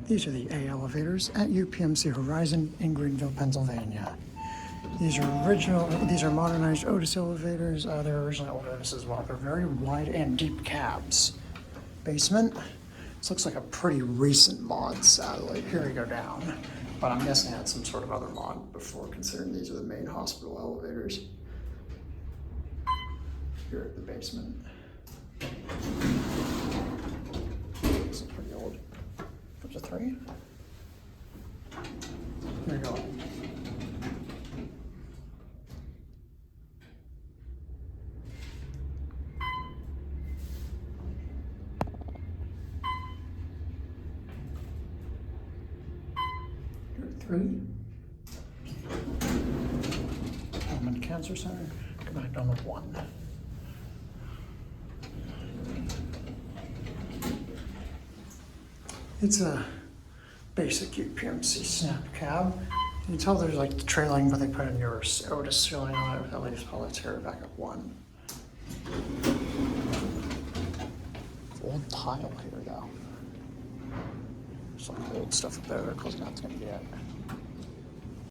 These are the A elevators at UPMC Horizon in Greenville, Pennsylvania. These are modernized Otis elevators. They're originally old Otis as well. They're very wide and deep cabs. Basement. This looks like a pretty recent mod, sadly. Here we go down. But I'm guessing it had some sort of other mod before, considering these are the main hospital elevators. Here at the basement. This is pretty old. There's a 3. Here we go. Here at 3. Women Cancer Center. Come back down to 1. It's a basic UPMC snap cab. You can tell there's like the trailing, but they put a newer Otis ceiling on it with LEDs. Let's tear it back up 1. Old tile here though. Some old stuff up there they're closing out. It's gonna get.